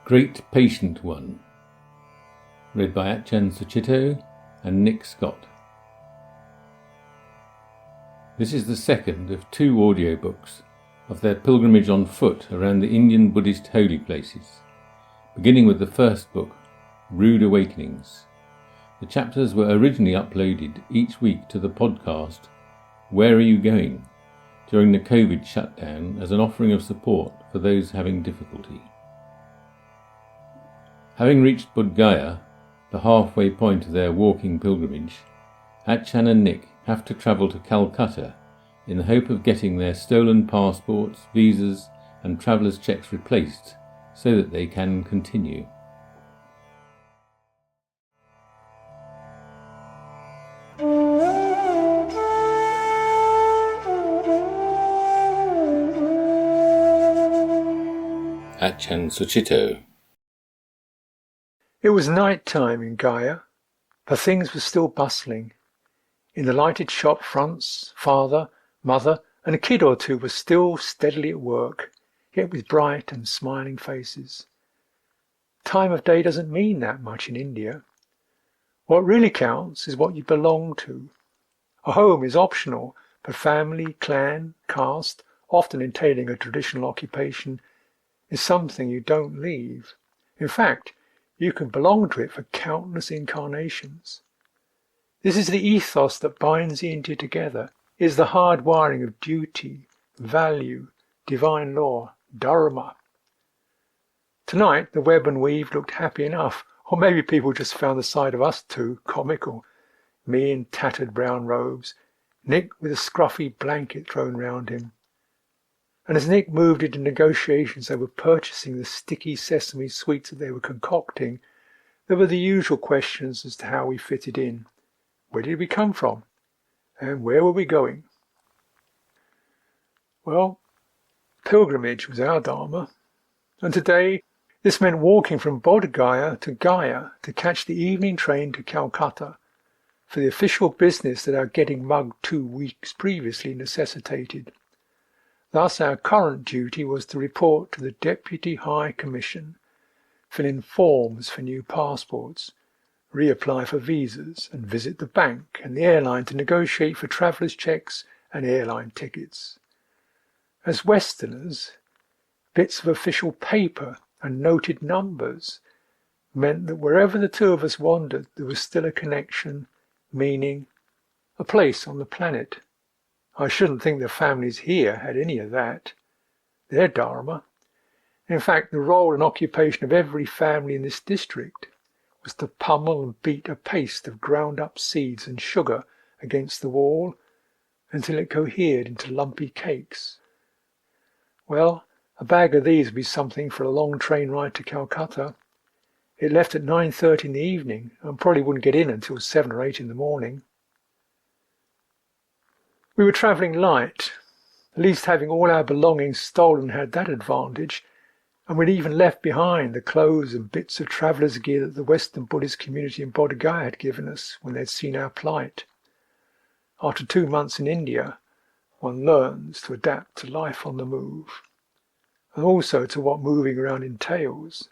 Great Patient One, read by Ajahn Sucitto and Nick Scott. This is the second of two audiobooks of their pilgrimage on foot around the Indian Buddhist holy places, beginning with the first book, Rude Awakenings. The chapters were originally uploaded each week to the podcast Where Are You Going? During the COVID shutdown as an offering of support for those having difficulty. Having reached Bodh Gaya, the halfway point of their walking pilgrimage, Ajahn and Nick have to travel to Calcutta in the hope of getting their stolen passports, visas and travellers' checks replaced so that they can continue. Ajahn Sucitto. It was night time in Gaya, for things were still bustling. In the lighted shop fronts, father, mother, and a kid or two were still steadily at work, yet with bright and smiling faces. Time of day doesn't mean that much in India. What really counts is what you belong to. A home is optional, but family, clan, caste, often entailing a traditional occupation, is something you don't leave. In fact, you can belong to it for countless incarnations. This is the ethos that binds the India together, is the hard wiring of duty, value, divine law, dharma. Tonight the web and weave looked happy enough, or maybe people just found the sight of us two comical. Me in tattered brown robes, Nick with a scruffy blanket thrown round him. And as Nick moved into negotiations over purchasing the sticky sesame sweets that they were concocting, there were the usual questions as to how we fitted in. Where did we come from? And where were we going? Well, pilgrimage was our dharma. And today, this meant walking from Bodh Gaya to catch the evening train to Calcutta for the official business that our getting mugged 2 weeks previously necessitated. Thus our current duty was to report to the Deputy High Commission, fill in forms for new passports, reapply for visas, and visit the bank and the airline to negotiate for travellers' checks and airline tickets. As Westerners, bits of official paper and noted numbers meant that wherever the two of us wandered, there was still a connection, meaning, a place on the planet. I shouldn't think the families here had any of that. Their dharma, in fact the role and occupation of every family in this district, was to pummel and beat a paste of ground up seeds and sugar against the wall until it cohered into lumpy cakes. Well, a bag of these would be something for a long train ride to Calcutta. It left at 9:30 in the evening and probably wouldn't get in until 7 or 8 in the morning. We were travelling light, at least having all our belongings stolen had that advantage, and we'd even left behind the clothes and bits of travellers' gear that the Western Buddhist community in Bodh Gaya had given us when they'd seen our plight. After 2 months in India, one learns to adapt to life on the move, and also to what moving around entails.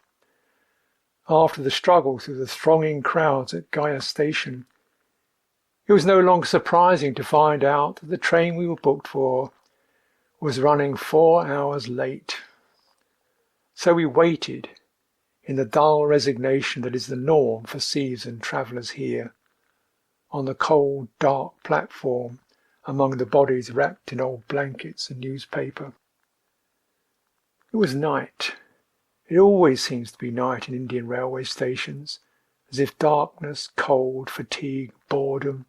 After the struggle through the thronging crowds at Gaya station, it was no longer surprising to find out that the train we were booked for was running 4 hours late. So we waited, in the dull resignation that is the norm for seasoned travellers here, on the cold, dark platform among the bodies wrapped in old blankets and newspaper. It was night. It always seems to be night in Indian railway stations, as if darkness, cold, fatigue, boredom,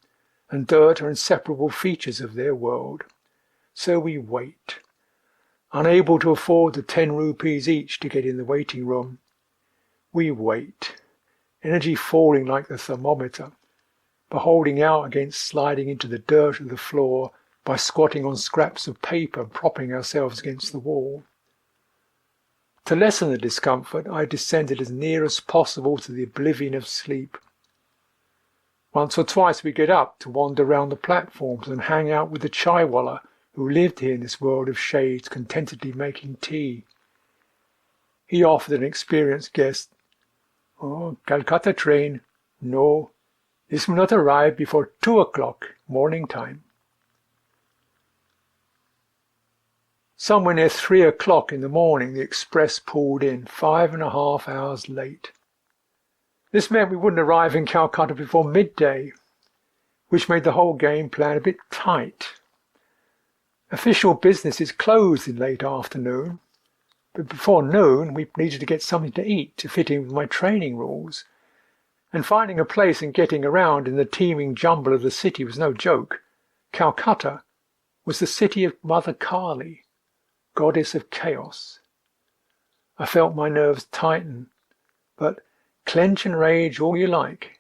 and dirt are inseparable features of their world. So we wait, unable to afford the 10 rupees each to get in the waiting room. We wait, energy falling like the thermometer, but holding out against sliding into the dirt of the floor by squatting on scraps of paper and propping ourselves against the wall. To lessen the discomfort, I descended as near as possible to the oblivion of sleep. Once or twice we get up to wander round the platforms and hang out with the chaiwala who lived here in this world of shades, contentedly making tea. he offered an experienced guest. "Oh, Calcutta train. No, this will not arrive before 2 o'clock morning time." Somewhere near 3 o'clock in the morning, the express pulled in, 5.5 hours late. This meant we wouldn't arrive in Calcutta before midday, which made the whole game plan a bit tight. Official business is closed in late afternoon, but before noon we needed to get something to eat to fit in with my training rules, and finding a place and getting around in the teeming jumble of the city was no joke. Calcutta was the city of Mother Kali, goddess of chaos. I felt my nerves tighten, but clench and rage all you like.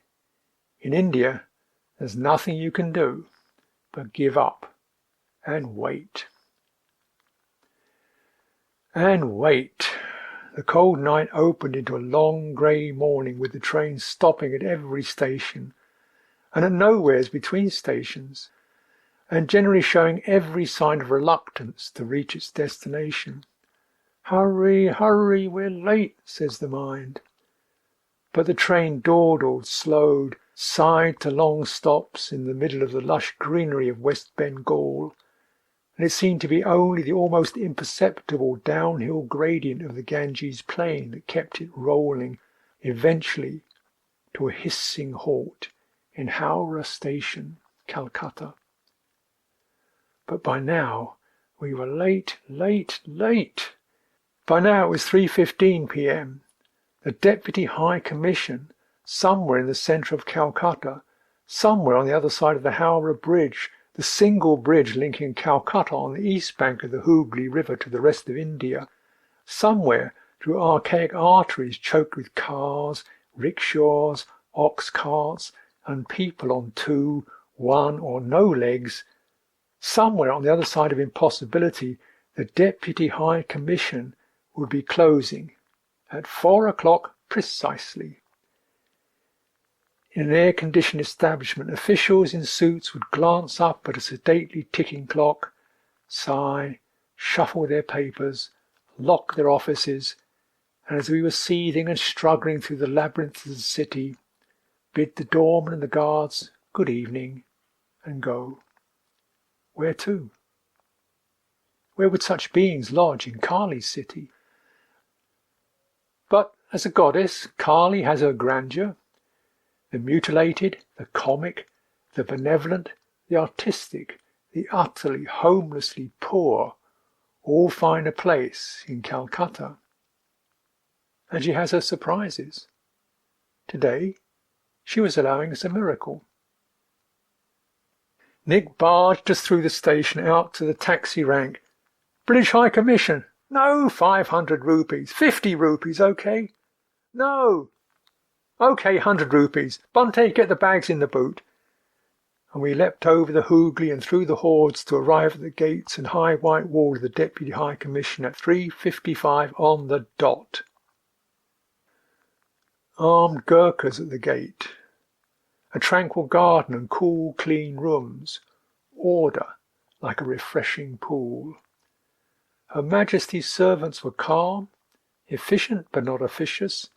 In India, there's nothing you can do but give up and wait. And wait. The cold night opened into a long grey morning with the train stopping at every station and at nowheres between stations, and generally showing every sign of reluctance to reach its destination. "Hurry, hurry, we're late," says the mind. But the train dawdled, slowed, sighed to long stops in the middle of the lush greenery of West Bengal, and it seemed to be only the almost imperceptible downhill gradient of the Ganges plain that kept it rolling, eventually to a hissing halt in Howrah Station, Calcutta. But by now we were late. By now it was 3:15 p.m. The Deputy High Commission, somewhere in the centre of Calcutta, somewhere on the other side of the Howrah Bridge, the single bridge linking Calcutta on the east bank of the Hooghly River to the rest of India, somewhere through archaic arteries choked with cars, rickshaws, ox carts, and people on 2, 1, or no legs, somewhere on the other side of impossibility, the Deputy High Commission would be closing at 4 o'clock precisely. In an air-conditioned establishment, officials in suits would glance up at a sedately ticking clock, sigh, shuffle their papers, lock their offices, and as we were seething and struggling through the labyrinth of the city, bid the doorman and the guards good evening and go. Where to? Where would such beings lodge in Kali's city? But as a goddess, Kali has her grandeur. The mutilated, the comic, the benevolent, the artistic, the utterly, homelessly poor all find a place in Calcutta. And she has her surprises. Today, she was allowing us a miracle. Nick barged us through the station out to the taxi rank. "British High Commission." "No, 500 rupees. 50 rupees, okay?" "No." "Okay, 100 rupees. Bunte, get the bags in the boot." And we leapt over the Hooghly and through the hordes to arrive at the gates and high white wall of the Deputy High Commission at 3:55 on the dot. Armed Gurkhas at the gate. A tranquil garden and cool, clean rooms. Order like a refreshing pool. Her Majesty's servants were calm, efficient but not officious,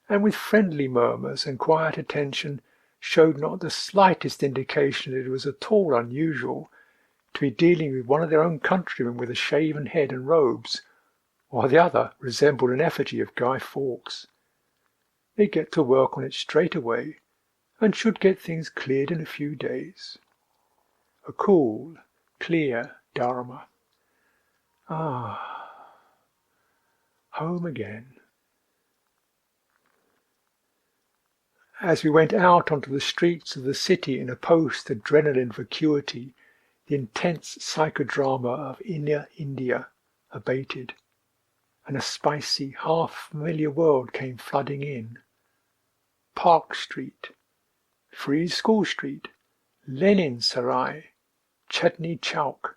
and with friendly murmurs and quiet attention showed not the slightest indication that it was at all unusual to be dealing with one of their own countrymen with a shaven head and robes, while the other resembled an effigy of Guy Fawkes. They'd get to work on it straight away, and should get things cleared in a few days. A cool, clear Dharma. Ah, home again. As we went out onto the streets of the city in a post-adrenaline vacuity, the intense psychodrama of inner India abated, and a spicy, half-familiar world came flooding in. Park Street, Frieze School Street, Lenin Sarai, Chandni Chowk,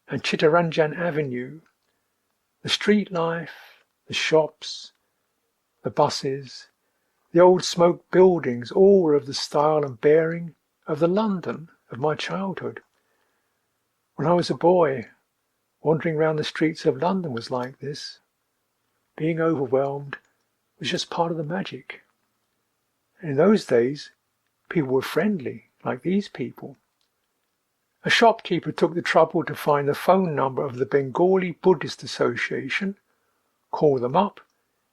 and Chittaranjan Avenue. The street life, the shops, the buses, the old smoked buildings, all were of the style and bearing of the London of my childhood. When I was a boy, wandering round the streets of London was like this. being overwhelmed was just part of the magic. And in those days, people were friendly, like these people. A shopkeeper took the trouble to find the phone number of the Bengali Buddhist Association, call them up,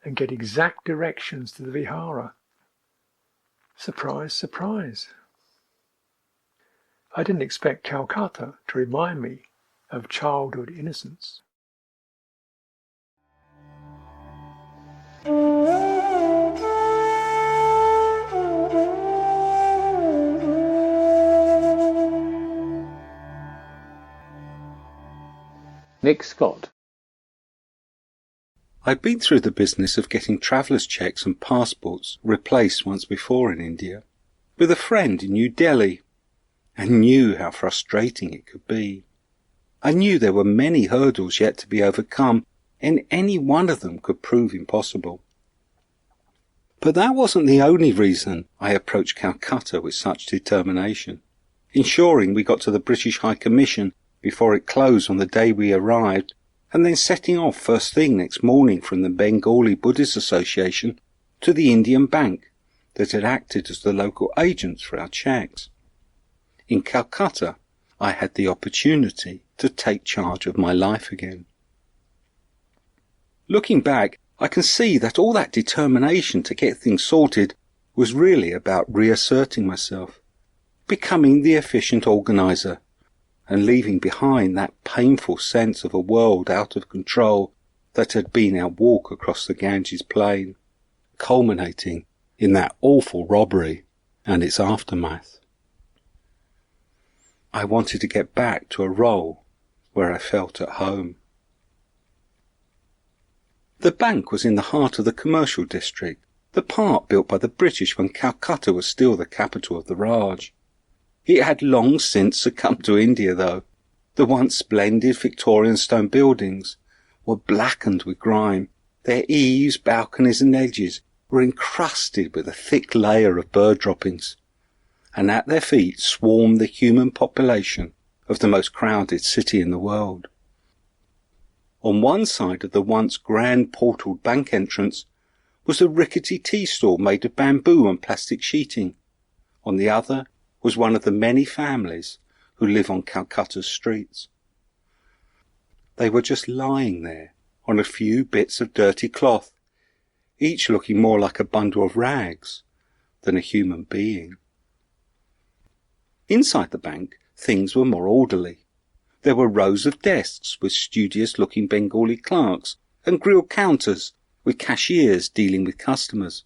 and get exact directions to the vihara. Surprise, surprise. I didn't expect Calcutta to remind me of childhood innocence. Nick Scott. I'd been through the business of getting travellers' checks and passports replaced once before in India, with a friend in New Delhi, and knew how frustrating it could be. I knew there were many hurdles yet to be overcome, and any one of them could prove impossible. But that wasn't the only reason I approached Calcutta with such determination. Ensuring we got to the British High Commission before it closed on the day we arrived, and then setting off first thing next morning from the Bengali Buddhist Association to the Indian bank that had acted as the local agents for our checks. In Calcutta, I had the opportunity to take charge of my life again. Looking back, I can see that all that determination to get things sorted was really about reasserting myself, becoming the efficient organiser, and leaving behind that painful sense of a world out of control that had been our walk across the Ganges plain, culminating in that awful robbery and its aftermath. I wanted to get back to a role where I felt at home. The bank was in the heart of the commercial district, the part built by the British when Calcutta was still the capital of the Raj. It had long since succumbed to India, though. The once splendid Victorian stone buildings were blackened with grime. Their eaves, balconies and edges were encrusted with a thick layer of bird droppings, and at their feet swarmed the human population of the most crowded city in the world. On one side of the once grand portaled bank entrance was a rickety tea stall made of bamboo and plastic sheeting. On the other was one of the many families who live on Calcutta's streets. They were just lying there on a few bits of dirty cloth, each looking more like a bundle of rags than a human being. Inside the bank, things were more orderly. There were rows of desks with studious-looking Bengali clerks and grilled counters with cashiers dealing with customers.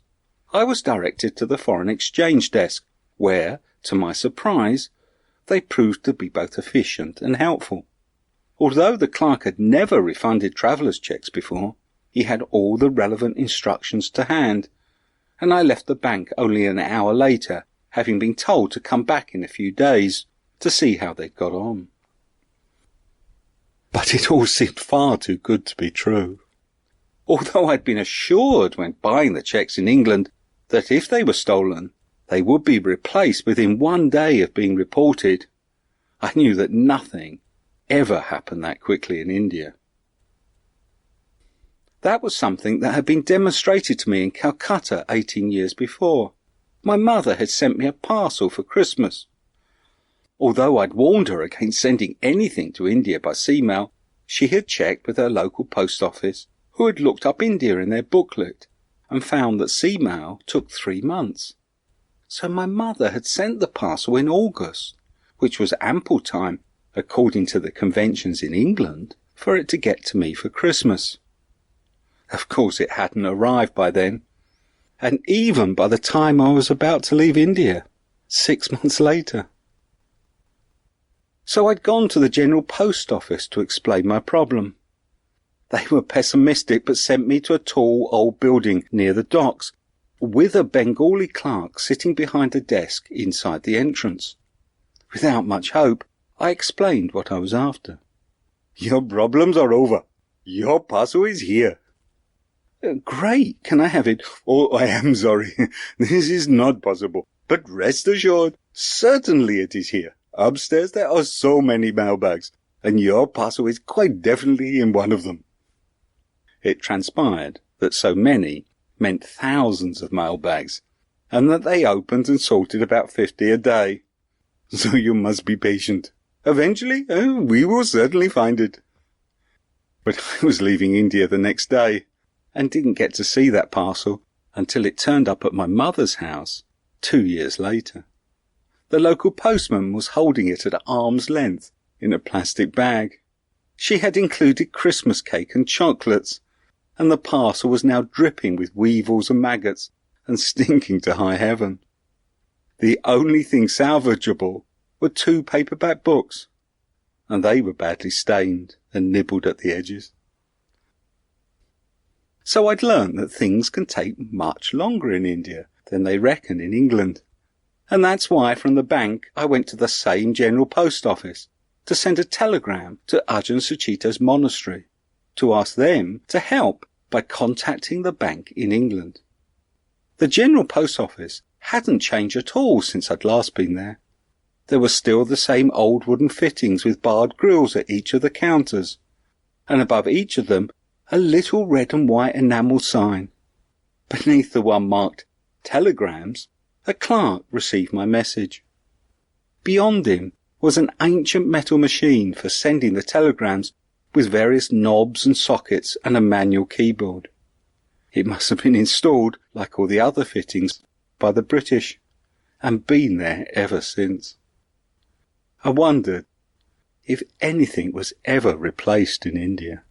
I was directed to the foreign exchange desk, where, to my surprise, they proved to be both efficient and helpful. Although the clerk had never refunded travellers' checks before, he had all the relevant instructions to hand, and I left the bank only an hour later, having been told to come back in a few days to see how they'd got on. But it all seemed far too good to be true. Although I'd been assured when buying the cheques in England that if they were stolen, they would be replaced within 1 day of being reported, I knew that nothing ever happened that quickly in India. That was something that had been demonstrated to me in Calcutta 18 years before. My mother had sent me a parcel for Christmas. Although I'd warned her against sending anything to India by sea mail, she had checked with her local post office, who had looked up India in their booklet, and found that sea mail took 3 months. So my mother had sent the parcel in August, which was ample time, according to the conventions in England, for it to get to me for Christmas. Of course it hadn't arrived by then, and even by the time I was about to leave India, 6 months later. So I'd gone to the General Post Office to explain my problem. They were pessimistic but sent me to a tall old building near the docks, with a Bengali clerk sitting behind a desk inside the entrance. Without much hope, I explained what I was after. "Your problems are over. Your parcel is here." "Great, can I have it?" "Oh, I am sorry. This is not possible. But rest assured, certainly it is here. Upstairs there are so many mailbags, and your parcel is quite definitely in one of them." It transpired that so many meant thousands of mail bags, and that they opened and sorted about 50 a day. So you must be patient. Eventually, we will certainly find it. But I was leaving India the next day, and didn't get to see that parcel until it turned up at my mother's house 2 years later. The local postman was holding it at arm's length in a plastic bag. She had included Christmas cake and chocolates, and the parcel was now dripping with weevils and maggots and stinking to high heaven. The only thing salvageable were 2 paperback books, and they were badly stained and nibbled at the edges. So I'd learnt that things can take much longer in India than they reckon in England. And that's why from the bank I went to the same general post office to send a telegram to Ajahn Sucitto's monastery to ask them to help by contacting the bank in England. The general post office hadn't changed at all since I'd last been there. There were still the same old wooden fittings with barred grills at each of the counters, and above each of them a little red and white enamel sign. Beneath the one marked Telegrams, a clerk received my message. Beyond him was an ancient metal machine for sending the telegrams with various knobs and sockets and a manual keyboard. It must have been installed, like all the other fittings, by the British, and been there ever since. I wondered if anything was ever replaced in India.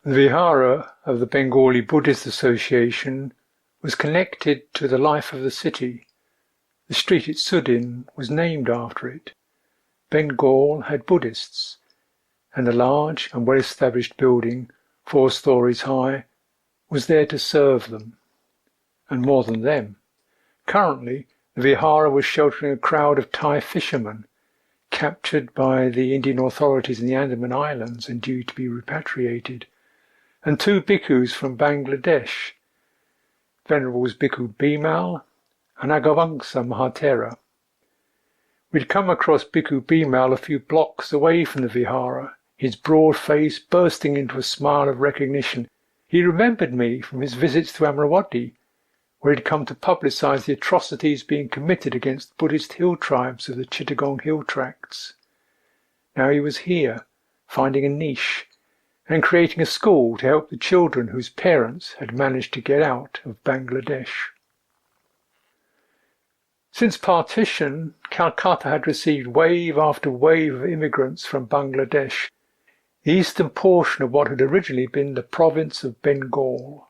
The Vihara of the Bengali Buddhist Association was connected to the life of the city. The street it stood in was named after it. Bengal had Buddhists, and the large and well-established building, 4 stories high, was there to serve them, and more than them. Currently, the Vihara was sheltering a crowd of Thai fishermen, captured by the Indian authorities in the Andaman Islands and due to be repatriated, and 2 bhikkhus from Bangladesh, Venerables Bhikkhu Bimal and Agavangsa Mahatera. We'd come across Bhikkhu Bimal a few blocks away from the Vihara, his broad face bursting into a smile of recognition. He remembered me from his visits to Amravati, where he'd come to publicise the atrocities being committed against Buddhist hill tribes of the Chittagong hill tracts. Now he was here, finding a niche, and creating a school to help the children whose parents had managed to get out of Bangladesh. Since partition, Calcutta had received wave after wave of immigrants from Bangladesh, the eastern portion of what had originally been the province of Bengal.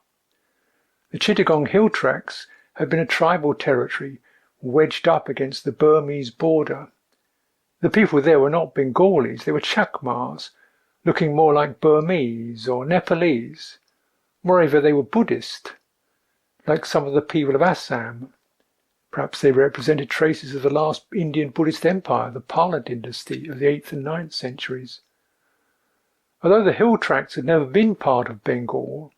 The Chittagong hill tracts had been a tribal territory wedged up against the Burmese border. The people there were not Bengalis, they were Chakmas, looking more like Burmese or Nepalese. Moreover, they were Buddhist, like some of the people of Assam. Perhaps they represented traces of the last Indian Buddhist empire, the Pala dynasty of the 8th and 9th centuries. Although the hill tracts had never been part of Bengal,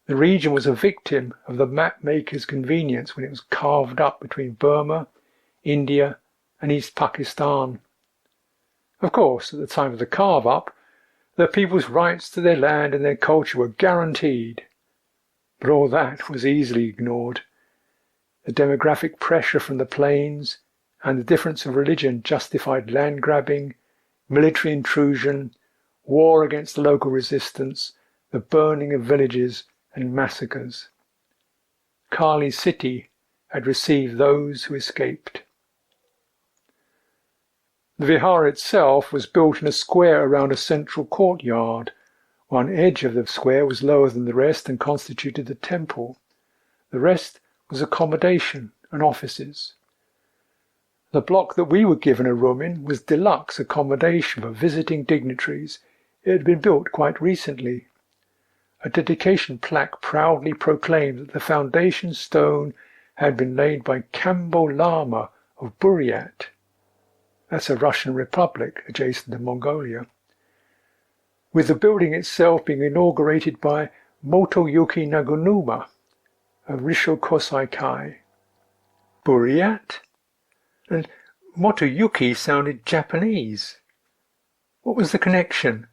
the region was a victim of the map-maker's convenience when it was carved up between Burma, India and East Pakistan. Of course, at the time of the carve-up, the people's rights to their land and their culture were guaranteed. But all that was easily ignored. The demographic pressure from the plains and the difference of religion justified land grabbing, military intrusion, war against the local resistance, the burning of villages and massacres. Kali city had received those who escaped. The vihara itself was built in a square around a central courtyard. One edge of the square was lower than the rest and constituted the temple. The rest was accommodation and offices. The block that we were given a room in was deluxe accommodation for visiting dignitaries. It had been built quite recently. A dedication plaque proudly proclaimed that the foundation stone had been laid by Kambo Lama of Buryat. That's a Russian republic adjacent to Mongolia. With the building itself being inaugurated by Motoyuki Nagunuma of Risho Kosai Kai. Buriat? And Motoyuki sounded Japanese. What was the connection?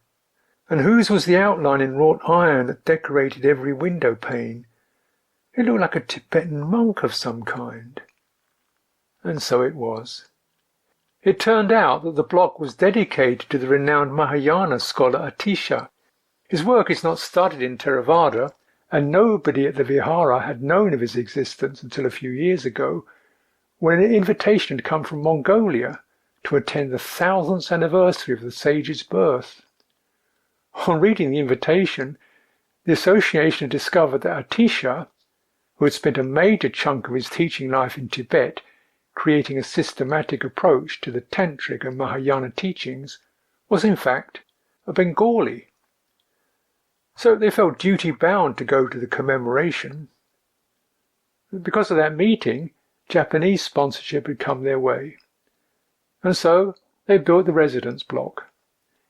And whose was the outline in wrought iron that decorated every window pane? It looked like a Tibetan monk of some kind. And so it was. It turned out that the block was dedicated to the renowned Mahayana scholar Atisha. His work is not studied in Theravada, and nobody at the Vihara had known of his existence until a few years ago, when an invitation had come from Mongolia to attend the 1000th anniversary of the sage's birth. On reading the invitation, the association had discovered that Atisha, who had spent a major chunk of his teaching life in Tibet creating a systematic approach to the Tantric and Mahayana teachings, was in fact a Bengali. So they felt duty-bound to go to the commemoration. Because of that meeting, Japanese sponsorship had come their way. And so they built the residence block.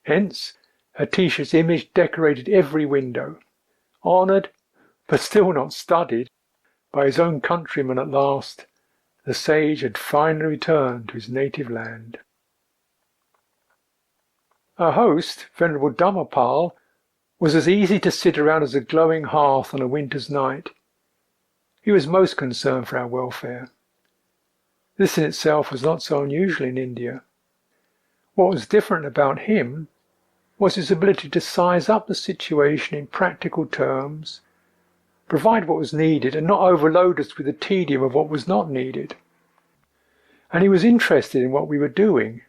Hence, Atisha's image decorated every window, honoured, but still not studied, by his own countrymen at last. The sage had finally returned to his native land. Our host, Venerable Dhammapal, was as easy to sit around as a glowing hearth on a winter's night. He was most concerned for our welfare. This in itself was not so unusual in India. What was different about him was his ability to size up the situation in practical terms, provide what was needed, and not overload us with the tedium of what was not needed. And he was interested in what we were doing.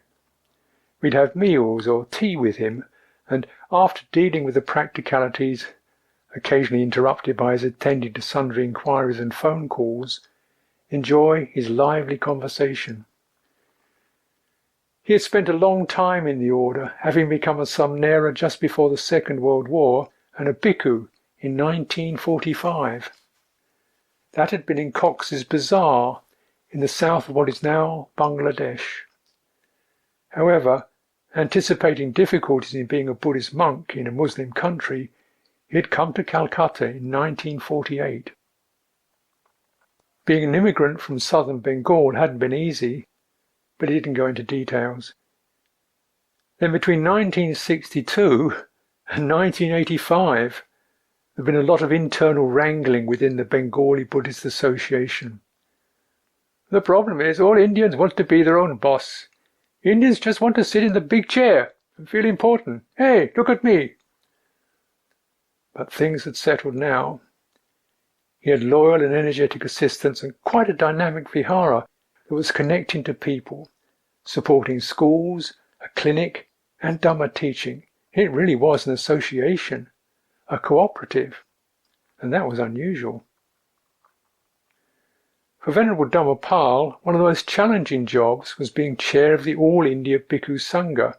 We'd have meals or tea with him, and after dealing with the practicalities, occasionally interrupted by his attending to sundry inquiries and phone calls, enjoy his lively conversation. He had spent a long time in the order, having become a Samnera just before the Second World War and a bhikkhu in 1945. That had been in Cox's Bazar, in the south of what is now Bangladesh. However, anticipating difficulties in being a Buddhist monk in a Muslim country, he had come to Calcutta in 1948. Being an immigrant from southern Bengal hadn't been easy, but he didn't go into details. Then between 1962 and 1985, there had been a lot of internal wrangling within the Bengali Buddhist Association. The problem is all Indians want to be their own boss. Indians just want to sit in the big chair and feel important. Hey, look at me. But things had settled now. He had loyal and energetic assistants and quite a dynamic vihara that was connecting to people, supporting schools, a clinic, and Dhamma teaching. It really was an association, a cooperative, and that was unusual. For Venerable Dhammapal, one of the most challenging jobs was being chair of the All India Bhikkhu Sangha,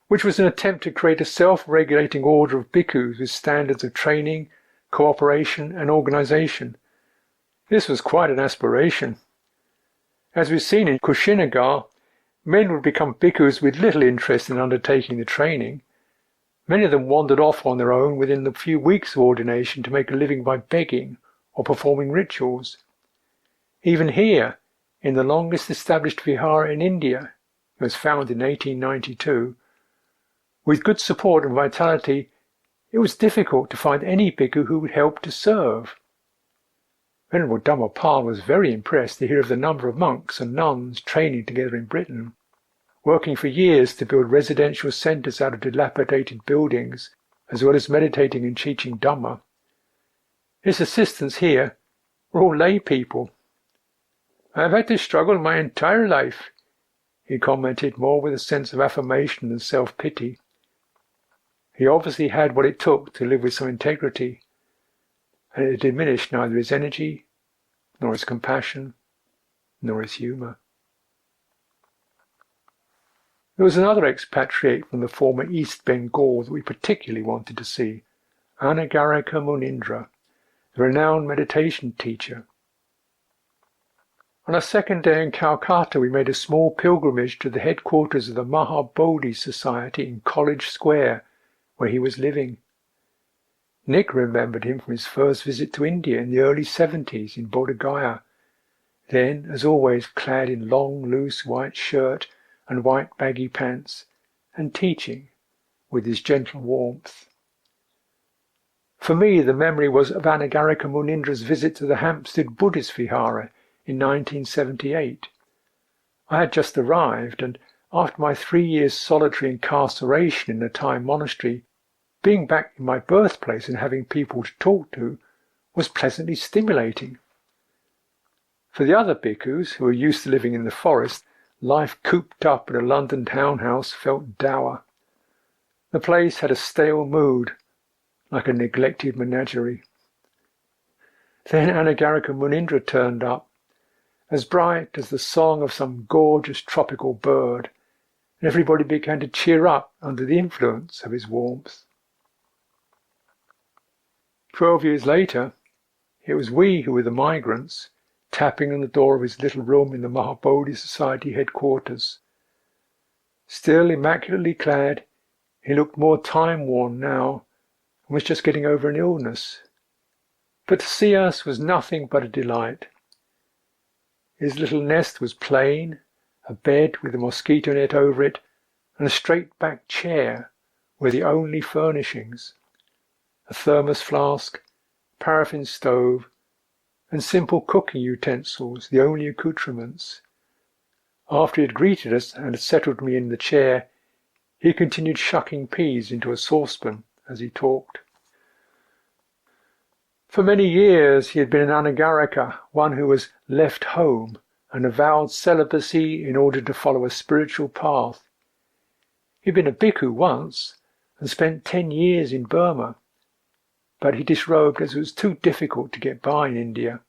which was an attempt to create a self-regulating order of bhikkhus with standards of training, cooperation and organisation. This was quite an aspiration. As we've seen in Kushinagar, men would become bhikkhus with little interest in undertaking the training. Many of them wandered off on their own within the few weeks of ordination to make a living by begging or performing rituals. Even here, in the longest established vihara in India, it was founded in 1892, with good support and vitality, it was difficult to find any bhikkhu who would help to serve. Venerable Dhammapal was very impressed to hear of the number of monks and nuns training together in Britain, working for years to build residential centres out of dilapidated buildings, as well as meditating and teaching Dhamma. His assistants here were all lay people. "I've had to struggle my entire life," he commented, more with a sense of affirmation than self-pity. He obviously had what it took to live with some integrity, and it diminished neither his energy, nor his compassion, nor his humour. There was another expatriate from the former East Bengal that we particularly wanted to see, Anagarika Munindra, the renowned meditation teacher. On our second day in Calcutta, we made a small pilgrimage to the headquarters of the Mahabodhi Society in College Square, where he was living. Nick remembered him from his first visit to India in the early 70s in Bodh Gaya, then, as always, clad in long, loose white shirt and white baggy pants, and teaching with his gentle warmth. For me, the memory was of Anagarika Munindra's visit to the Hampstead Buddhist Vihara in 1978. I had just arrived, and after my 3 years' solitary incarceration in a Thai monastery, being back in my birthplace and having people to talk to was pleasantly stimulating. For the other bhikkhus, who were used to living in the forest, life cooped up in a London townhouse felt dour. The place had a stale mood, like a neglected menagerie. Then Anagarika Munindra turned up, as bright as the song of some gorgeous tropical bird, and everybody began to cheer up under the influence of his warmth. 12 years later, it was we who were the migrants, tapping on the door of his little room in the Mahabodhi Society headquarters. Still immaculately clad, he looked more time-worn now, and was just getting over an illness. But to see us was nothing but a delight. His little nest was plain, a bed with a mosquito net over it, and a straight-backed chair were the only furnishings. A thermos flask, paraffin stove, and simple cooking utensils, the only accoutrements. After he had greeted us and had settled me in the chair, he continued shucking peas into a saucepan as he talked. For many years he had been an anagarika, one who was left home and avowed celibacy in order to follow a spiritual path. He'd been a bhikkhu once and spent 10 years in Burma, but he disrobed as it was too difficult to get by in India.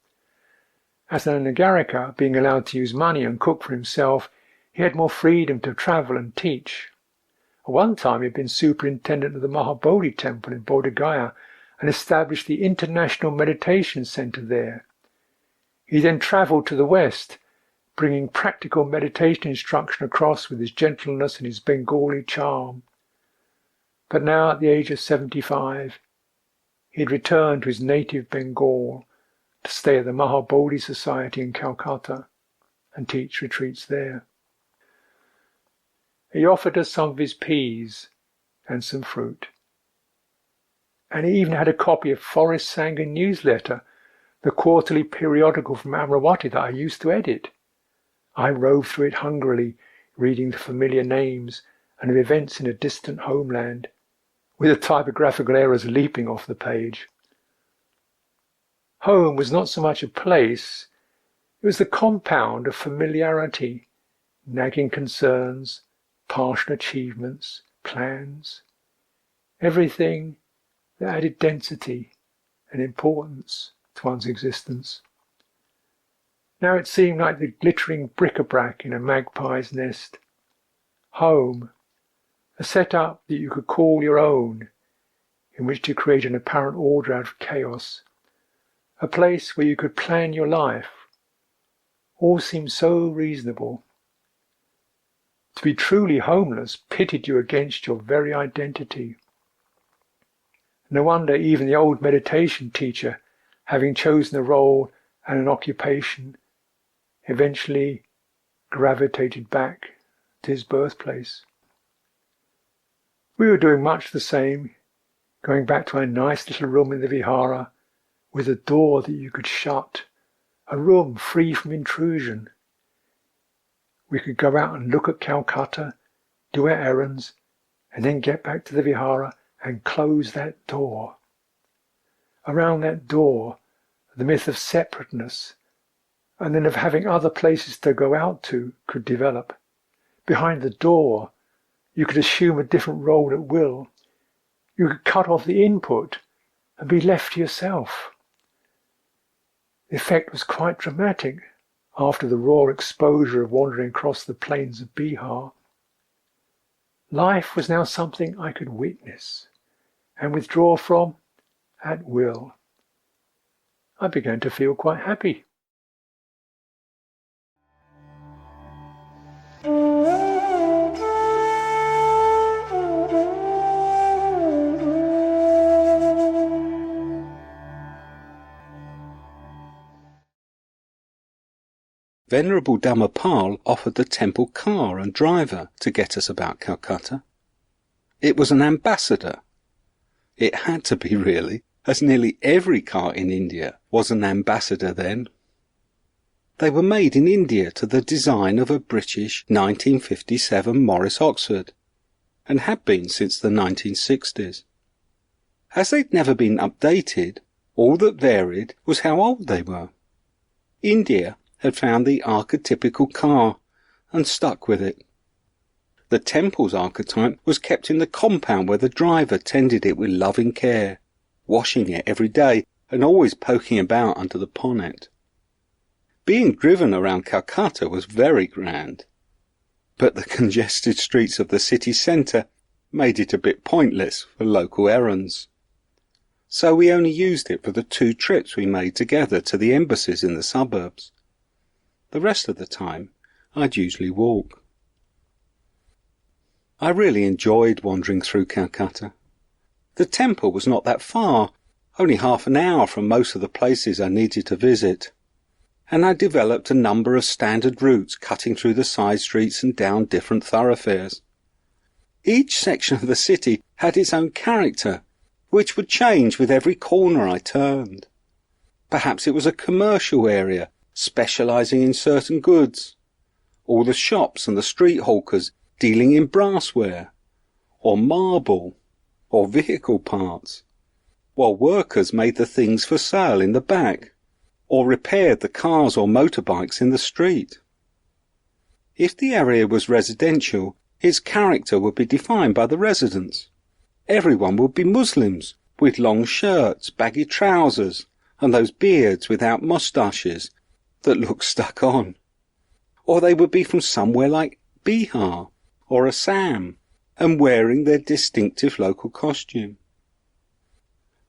As an anagarika, being allowed to use money and cook for himself, he had more freedom to travel and teach. At one time he had been superintendent of the Mahabodhi temple in Bodh Gaya and established the International Meditation Center there. He then travelled to the West, bringing practical meditation instruction across with his gentleness and his Bengali charm. But now, at the age of 75, he had returned to his native Bengal to stay at the Mahabodhi Society in Calcutta and teach retreats there. He offered us some of his peas and some fruit. And he even had a copy of Forest Sangha newsletter, the quarterly periodical from Amravati that I used to edit. I roved through it hungrily, reading the familiar names and of events in a distant homeland, with the typographical errors leaping off the page. Home was not so much a place, it was the compound of familiarity, nagging concerns, partial achievements, plans, everything that added density and importance to one's existence. Now it seemed like the glittering bric-a-brac in a magpie's nest. Home, a set-up that you could call your own, in which to create an apparent order out of chaos. A place where you could plan your life. All seemed so reasonable. To be truly homeless pitted you against your very identity. No wonder even the old meditation teacher, having chosen a role and an occupation, eventually gravitated back to his birthplace. We were doing much the same, going back to our nice little room in the Vihara, with a door that you could shut, a room free from intrusion. We could go out and look at Calcutta, do our errands, and then get back to the Vihara and close that door. Around that door, the myth of separateness, and then of having other places to go out to, could develop. Behind the door, you could assume a different role at will. You could cut off the input and be left to yourself. The effect was quite dramatic after the raw exposure of wandering across the plains of Bihar. Life was now something I could witness and withdraw from at will. I began to feel quite happy. Venerable Dhammapal offered the temple car and driver to get us about Calcutta. It was an ambassador. It had to be, really, as nearly every car in India was an ambassador then. They were made in India to the design of a British 1957 Morris Oxford, and had been since the 1960s. As they'd never been updated, all that varied was how old they were. India had found the archetypical car and stuck with it. The temple's archetype was kept in the compound where the driver tended it with loving care, washing it every day and always poking about under the bonnet. Being driven around Calcutta was very grand, but the congested streets of the city centre made it a bit pointless for local errands. So we only used it for the 2 trips we made together to the embassies in the suburbs. The rest of the time, I'd usually walk. I really enjoyed wandering through Calcutta. The temple was not that far, only half an hour from most of the places I needed to visit, and I developed a number of standard routes cutting through the side streets and down different thoroughfares. Each section of the city had its own character, which would change with every corner I turned. Perhaps it was a commercial area, specialising in certain goods, all the shops and the street hawkers dealing in brassware, or marble, or vehicle parts, while workers made the things for sale in the back, or repaired the cars or motorbikes in the street. If the area was residential, its character would be defined by the residents. Everyone would be Muslims, with long shirts, baggy trousers, and those beards without moustaches that look stuck on. Or they would be from somewhere like Bihar or Assam, and wearing their distinctive local costume.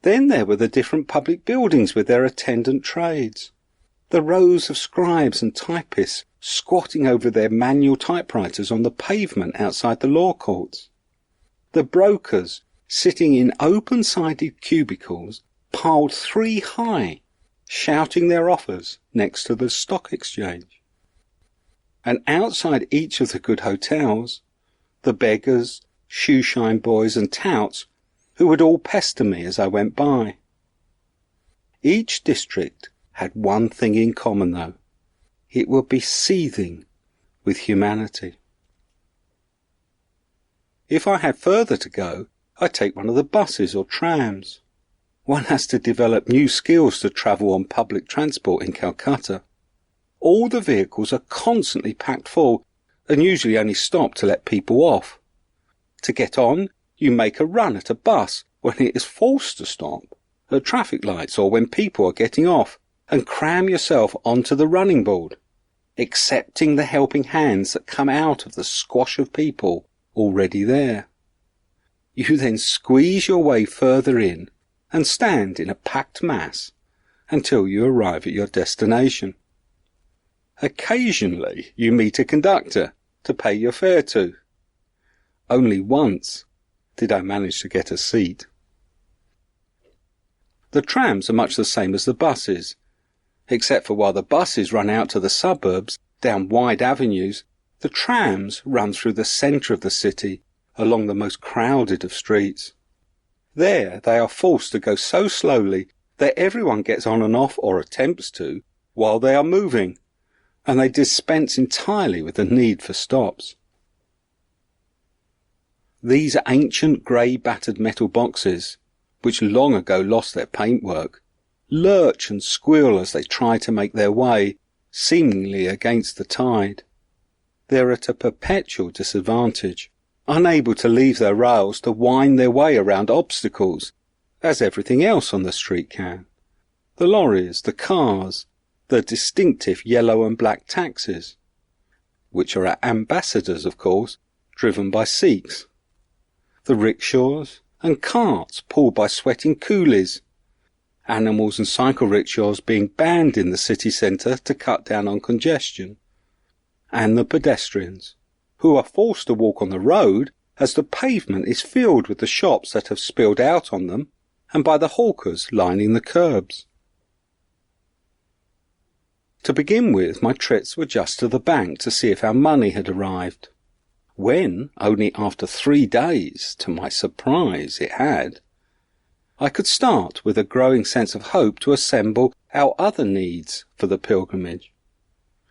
Then there were the different public buildings with their attendant trades, the rows of scribes and typists squatting over their manual typewriters on the pavement outside the law courts, the brokers sitting in open-sided cubicles piled 3 high, shouting their offers next to the stock exchange. And outside each of the good hotels, the beggars, shoeshine boys and touts who would all pester me as I went by. Each district had one thing in common, though. It would be seething with humanity. If I had further to go, I'd take one of the buses or trams. One has to develop new skills to travel on public transport in Calcutta. All the vehicles are constantly packed full and usually only stop to let people off. To get on, you make a run at a bus when it is forced to stop, at traffic lights or when people are getting off, and cram yourself onto the running board, accepting the helping hands that come out of the squash of people already there. You then squeeze your way further in and stand in a packed mass until you arrive at your destination. Occasionally you meet a conductor to pay your fare to. Only once did I manage to get a seat. The trams are much the same as the buses, except for while the buses run out to the suburbs down wide avenues, the trams run through the centre of the city along the most crowded of streets. There they are forced to go so slowly that everyone gets on and off, or attempts to, while they are moving, and they dispense entirely with the need for stops. These ancient grey battered metal boxes, which long ago lost their paintwork, lurch and squeal as they try to make their way, seemingly against the tide. They're at a perpetual disadvantage, unable to leave their rails to wind their way around obstacles, as everything else on the street can. The lorries, the cars, the distinctive yellow and black taxis, which are ambassadors, of course, driven by Sikhs, the rickshaws and carts pulled by sweating coolies, animals and cycle rickshaws being banned in the city centre to cut down on congestion, and the pedestrians, who are forced to walk on the road as the pavement is filled with the shops that have spilled out on them and by the hawkers lining the curbs. To begin with, my trips were just to the bank to see if our money had arrived. When, only after 3 days, to my surprise, it had, I could start with a growing sense of hope to assemble our other needs for the pilgrimage.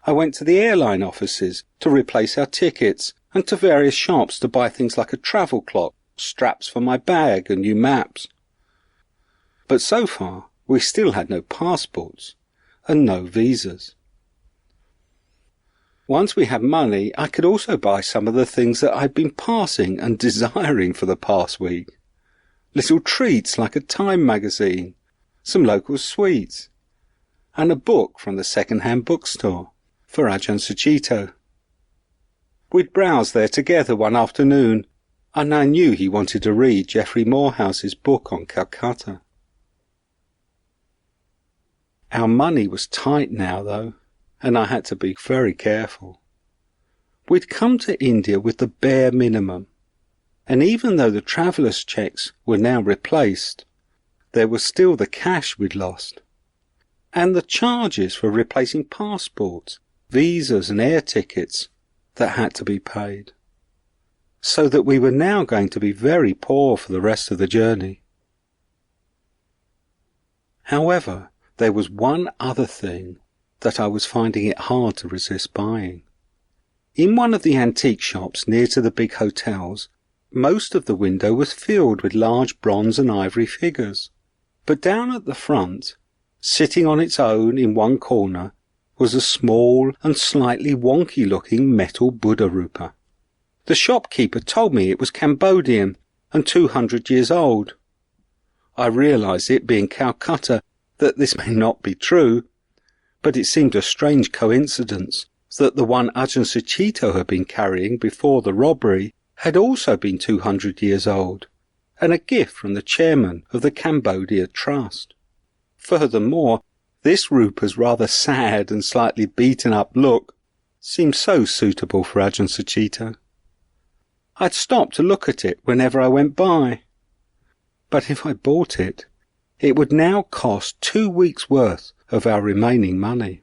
I went to the airline offices to replace our tickets and to various shops to buy things like a travel clock, straps for my bag and new maps. But so far, we still had no passports and no visas. Once we had money, I could also buy some of the things that I'd been passing and desiring for the past week. Little treats like a Time magazine, some local sweets, and a book from the second-hand bookstore for Ajahn Sucitto. We'd browsed there together one afternoon, and I knew he wanted to read Geoffrey Morehouse's book on Calcutta. Our money was tight now, though, and I had to be very careful. We'd come to India with the bare minimum, and even though the travellers' cheques were now replaced, there was still the cash we'd lost, and the charges for replacing passports, visas and air tickets that had to be paid, so that we were now going to be very poor for the rest of the journey. However, there was one other thing that I was finding it hard to resist buying. In one of the antique shops near to the big hotels, most of the window was filled with large bronze and ivory figures, but down at the front, sitting on its own in one corner, was a small and slightly wonky-looking metal Buddha Rupa. The shopkeeper told me it was Cambodian and 200 years old. I realised, it being Calcutta, that this may not be true, but it seemed a strange coincidence that the one Ajahn Sucitto had been carrying before the robbery had also been 200 years old, and a gift from the chairman of the Cambodia Trust. Furthermore, this Rupa's rather sad and slightly beaten-up look seemed so suitable for Ajahn Sucitto. I'd stop to look at it whenever I went by, but if I bought it, it would now cost 2 weeks' worth of our remaining money.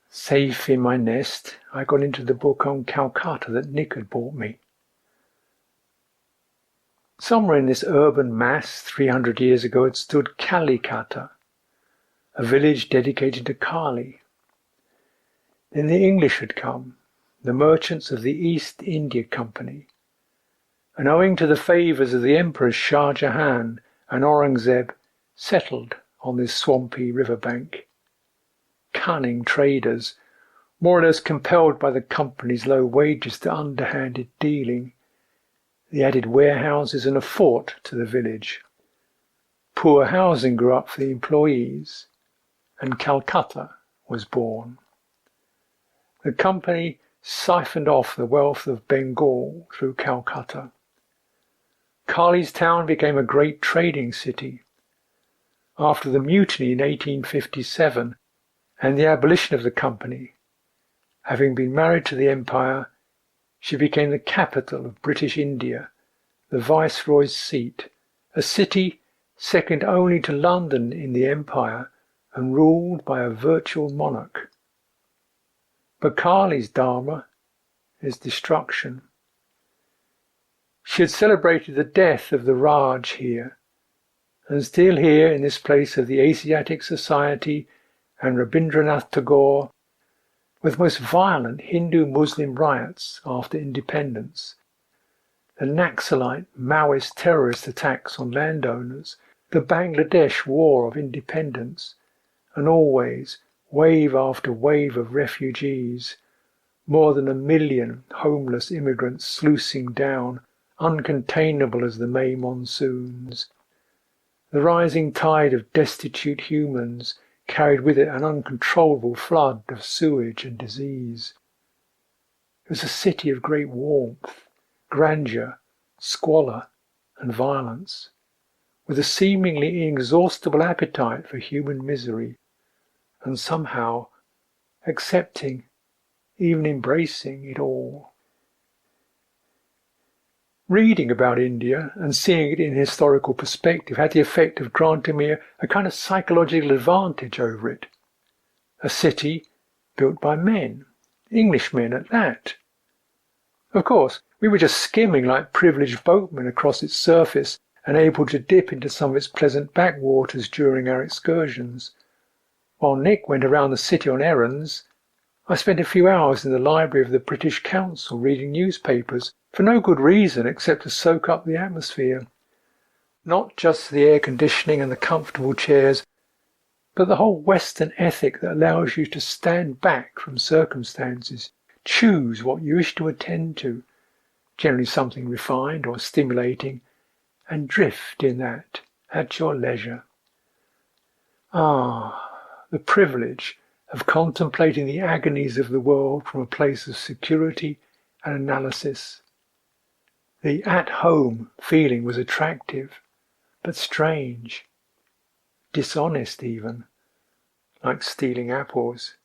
Safe in my nest, I got into the book on Calcutta that Nick had bought me. Somewhere in this urban mass 300 years ago had stood Kalikata, a village dedicated to Kali. Then the English had come, the merchants of the East India Company, and owing to the favours of the emperors Shah Jahan and Aurangzeb, settled on this swampy riverbank. Cunning traders, more or less compelled by the company's low wages to underhanded dealing, they added warehouses and a fort to the village. Poor housing grew up for the employees, and Calcutta was born. The company siphoned off the wealth of Bengal through Calcutta. Kali's town became a great trading city. After the mutiny in 1857 and the abolition of the company, having been married to the empire, she became the capital of British India, the Viceroy's seat, a city second only to London in the empire and ruled by a virtual monarch. But Kali's dharma is destruction. She had celebrated the death of the Raj here, and still here in this place of the Asiatic Society and Rabindranath Tagore, with most violent Hindu-Muslim riots after independence, the Naxalite Maoist terrorist attacks on landowners, the Bangladesh War of Independence, and always wave after wave of refugees, more than 1 million homeless immigrants sluicing down, uncontainable as the May monsoons. The rising tide of destitute humans carried with it an uncontrollable flood of sewage and disease. It was a city of great warmth, grandeur, squalor, and violence, with a seemingly inexhaustible appetite for human misery, and somehow accepting, even embracing it all. Reading about India and seeing it in historical perspective had the effect of granting me a kind of psychological advantage over it. A city built by men, Englishmen at that. Of course, we were just skimming like privileged boatmen across its surface and able to dip into some of its pleasant backwaters during our excursions. While Nick went around the city on errands, I spent a few hours in the library of the British Council reading newspapers for no good reason except to soak up the atmosphere. Not just the air conditioning and the comfortable chairs, but the whole Western ethic that allows you to stand back from circumstances, choose what you wish to attend to, generally something refined or stimulating, and drift in that at your leisure. The privilege of contemplating the agonies of the world from a place of security and analysis. The at-home feeling was attractive, but strange, dishonest even, like stealing apples.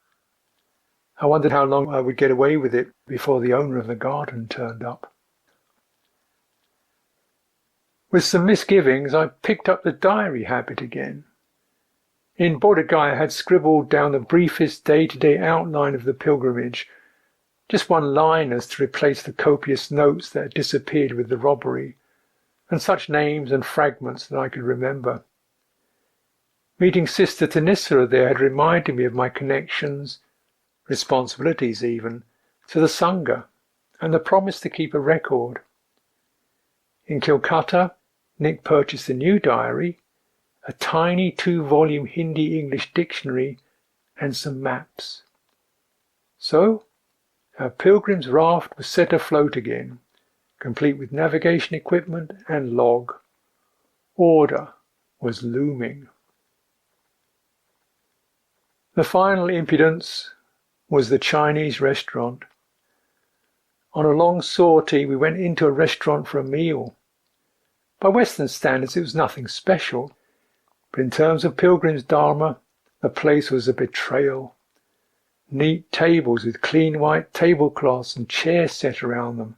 I wondered how long I would get away with it before the owner of the garden turned up. With some misgivings, I picked up the diary habit again. In Bodh Gaya I had scribbled down the briefest day-to-day outline of the pilgrimage, just one-liners to replace the copious notes that had disappeared with the robbery, and such names and fragments that I could remember. Meeting Sister Tanisara there had reminded me of my connections, responsibilities even, to the Sangha, and the promise to keep a record. In Calcutta, Nick purchased a new diary, a tiny 2-volume Hindi-English dictionary, and some maps. So, our pilgrim's raft was set afloat again, complete with navigation equipment and log. Order was looming. The final impudence was the Chinese restaurant. On a long sortie, we went into a restaurant for a meal. By Western standards, it was nothing special, but in terms of pilgrim's dharma, the place was a betrayal. Neat tables with clean white tablecloths and chairs set around them,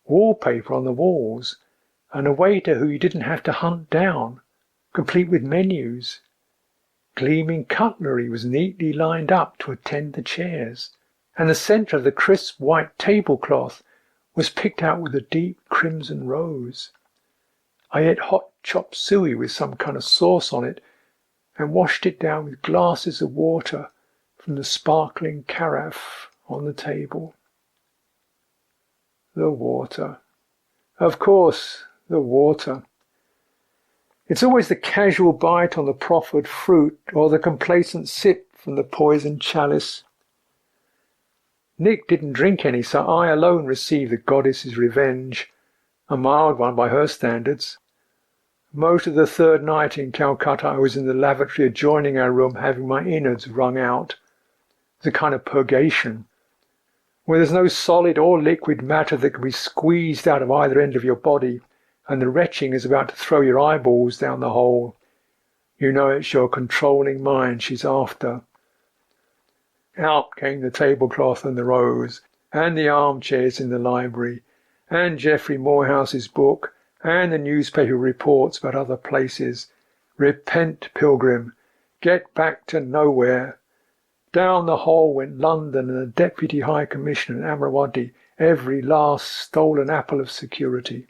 wallpaper on the walls, and a waiter who you didn't have to hunt down, complete with menus. Gleaming cutlery was neatly lined up to attend the chairs, and the centre of the crisp white tablecloth was picked out with a deep crimson rose. I ate hot chop suey with some kind of sauce on it, and washed it down with glasses of water from the sparkling carafe on the table. The water. Of course, the water. It's always the casual bite on the proffered fruit or the complacent sip from the poisoned chalice. Nick didn't drink any, so I alone received the goddess's revenge, a mild one by her standards. Most of the third night in Calcutta I was in the lavatory adjoining our room having my innards wrung out. It's a kind of purgation, where there's no solid or liquid matter that can be squeezed out of either end of your body, and the retching is about to throw your eyeballs down the hole. You know it's your controlling mind she's after. Out came the tablecloth and the rose, and the armchairs in the library, and Geoffrey Morehouse's book, and the newspaper reports about other places. Repent, pilgrim, get back to nowhere. Down the hole went London and the Deputy High Commissioner and Amravati, every last stolen apple of security.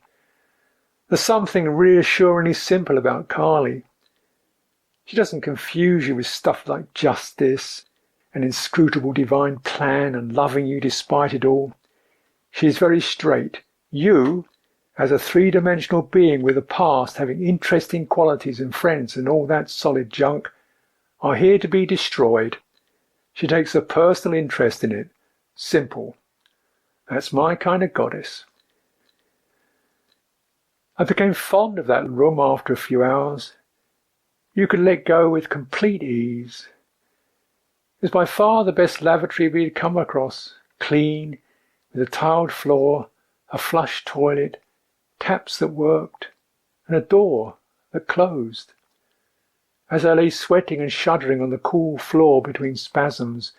There's something reassuringly simple about Kali. She doesn't confuse you with stuff like justice, an inscrutable divine plan and loving you despite it all. She is very straight. You, as a three-dimensional being with a past having interesting qualities and friends and all that solid junk, are here to be destroyed. She takes a personal interest in it. Simple. That's my kind of goddess. I became fond of that room after a few hours. You could let go with complete ease. It was by far the best lavatory we had come across, clean, with a tiled floor, a flush toilet, taps that worked, and a door that closed. As I lay sweating and shuddering on the cool floor between spasms,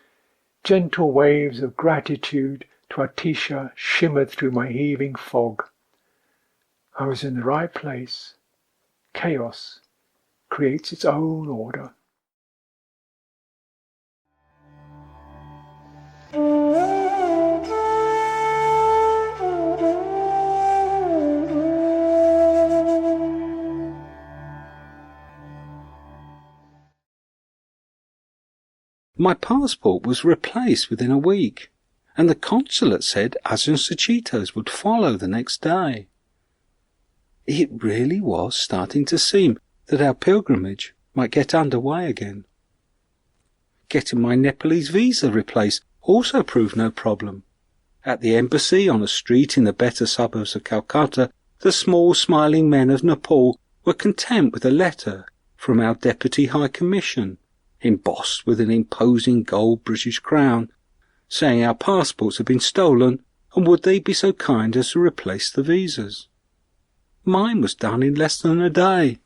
Gentle waves of gratitude to Atisha shimmered through my heaving fog. I was in the right place. Chaos creates its own order. My passport was replaced within a week, and the consulate said Ajahn Sucitto's would follow the next day. It really was starting to seem that our pilgrimage might get underway again. Getting my Nepalese visa replaced also proved no problem. At the embassy on a street in the better suburbs of Calcutta, the small smiling men of Nepal were content with a letter from our Deputy High Commission, embossed with an imposing gold British crown, saying our passports had been stolen and would they be so kind as to replace the visas. Mine was done in less than a day.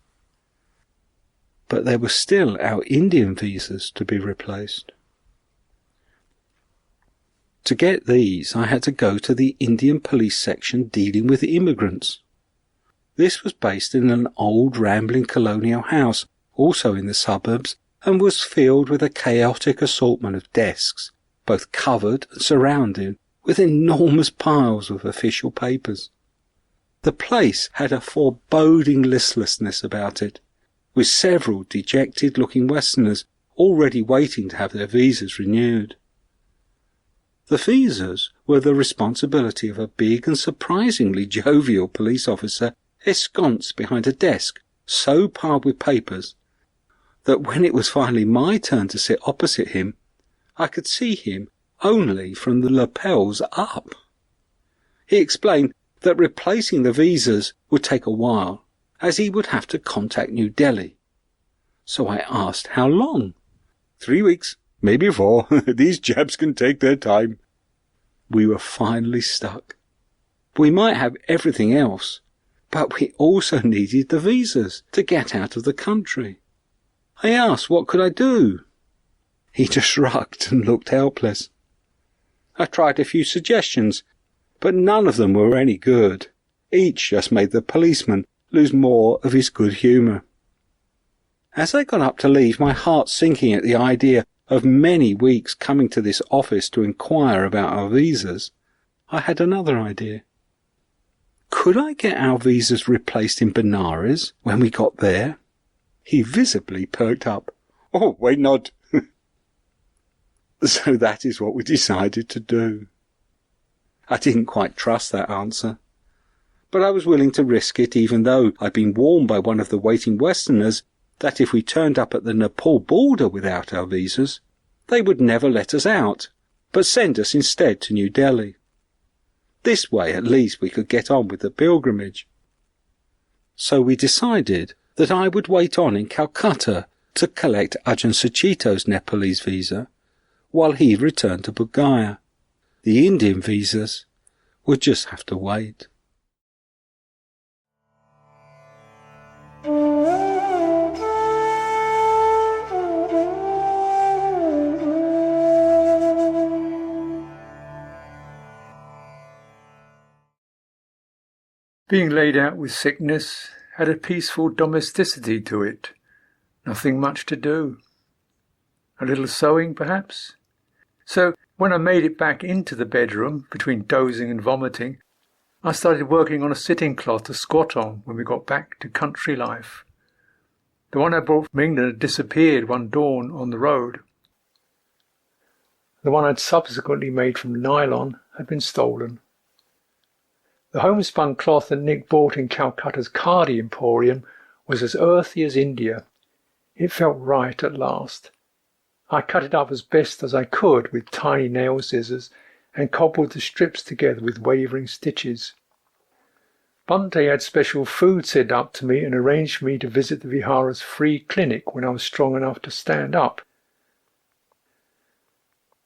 But there were still our Indian visas to be replaced. To get these, I had to go to the Indian police section dealing with immigrants. This was based in an old rambling colonial house, also in the suburbs, and was filled with a chaotic assortment of desks, both covered and surrounded with enormous piles of official papers. The place had a foreboding listlessness about it, with several dejected-looking Westerners already waiting to have their visas renewed. The visas were the responsibility of a big and surprisingly jovial police officer ensconced behind a desk so piled with papers that when it was finally my turn to sit opposite him, I could see him only from the lapels up. He explained that replacing the visas would take a while, as he would have to contact New Delhi. So I asked how long. 3 weeks, maybe 4. These jabs can take their time. We were finally stuck. We might have everything else, but we also needed the visas to get out of the country. I asked what could I do. He just shrugged and looked helpless. I tried a few suggestions, but none of them were any good. Each just made the policeman lose more of his good humour. As I got up to leave, my heart sinking at the idea of many weeks coming to this office to inquire about our visas, I had another idea. Could I get our visas replaced in Benares when we got there? He visibly perked up. Oh, why not? So that is what we decided to do. I didn't quite trust that answer, but I was willing to risk it, even though I'd been warned by one of the waiting Westerners that if we turned up at the Nepal border without our visas, they would never let us out, but send us instead to New Delhi. This way at least we could get on with the pilgrimage. So we decided that I would wait on in Calcutta to collect Ajahn Sucitto's Nepalese visa, while he returned to Bodh Gaya. The Indian visas would just have to wait. Being laid out with sickness had a peaceful domesticity to it. Nothing much to do. A little sewing, perhaps. So when I made it back into the bedroom, between dozing and vomiting, I started working on a sitting cloth to squat on when we got back to country life. The one I brought from England had disappeared one dawn on the road. The one I'd subsequently made from nylon had been stolen. The homespun cloth that Nick bought in Calcutta's Khadi Emporium was as earthy as India. It felt right at last. I cut it up as best as I could with tiny nail scissors and cobbled the strips together with wavering stitches. Bunte had special food sent up to me and arranged for me to visit the Vihara's free clinic when I was strong enough to stand up.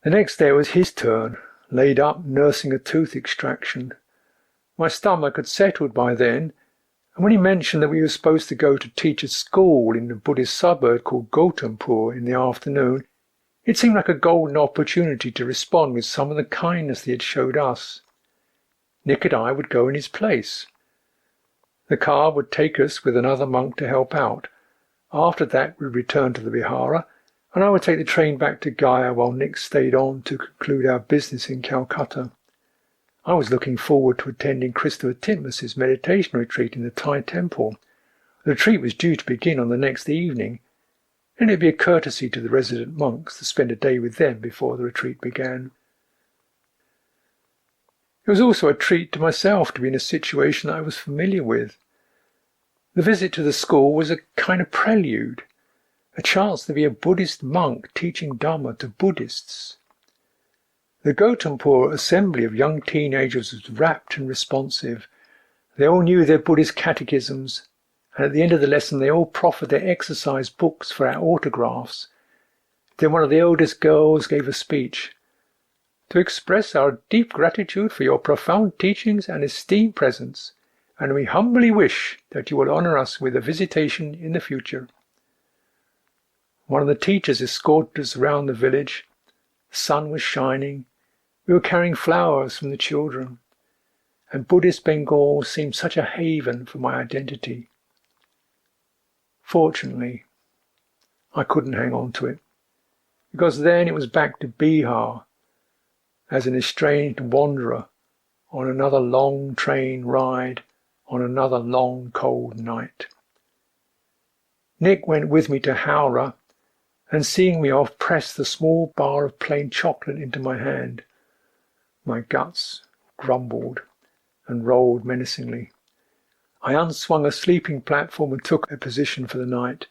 The next day it was his turn, laid up nursing a tooth extraction. My stomach had settled by then, and when he mentioned that we were supposed to go to teach at school in a Buddhist suburb called Gautampur in the afternoon, It seemed like a golden opportunity to respond with some of the kindness he had showed us. Nick and I would go in his place. The car would take us with another monk to help out. After that, we'd return to the Vihara, and I would take the train back to Gaya while Nick stayed on to conclude our business in Calcutta. I was looking forward to attending Christopher Titmus's meditation retreat in the Thai temple. The retreat was due to begin on the next evening, and it would be a courtesy to the resident monks to spend a day with them before the retreat began. It was also a treat to myself to be in a situation that I was familiar with. The visit to the school was a kind of prelude, a chance to be a Buddhist monk teaching Dhamma to Buddhists. The Gautampur assembly of young teenagers was rapt and responsive. They all knew their Buddhist catechisms, and at the end of the lesson they all proffered their exercise books for our autographs. Then one of the eldest girls gave a speech. To express our deep gratitude for your profound teachings and esteemed presence, and we humbly wish that you will honour us with a visitation in the future. One of the teachers escorted us around the village. The sun was shining. We were carrying flowers from the children, and Buddhist Bengal seemed such a haven for my identity. Fortunately, I couldn't hang on to it, because then it was back to Bihar, as an estranged wanderer on another long train ride on another long cold night. Nick went with me to Howrah, and seeing me off pressed the small bar of plain chocolate into my hand. My guts grumbled and rolled menacingly. I unswung a sleeping platform and took a position for the night.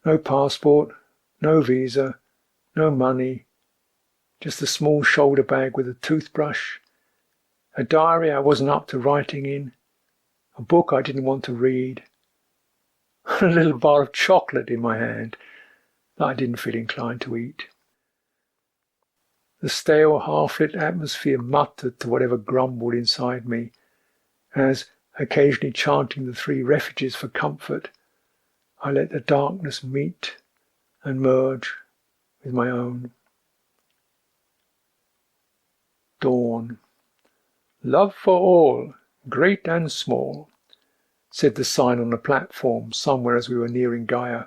No passport, no visa, no money, just a small shoulder bag with a toothbrush, a diary I wasn't up to writing in, a book I didn't want to read, and a little bar of chocolate in my hand that I didn't feel inclined to eat. The stale, half-lit atmosphere muttered to whatever grumbled inside me, as, occasionally chanting the three refuges for comfort, I let the darkness meet and merge with my own. Dawn. Love for all, great and small, said the sign on the platform somewhere as we were nearing Gaya.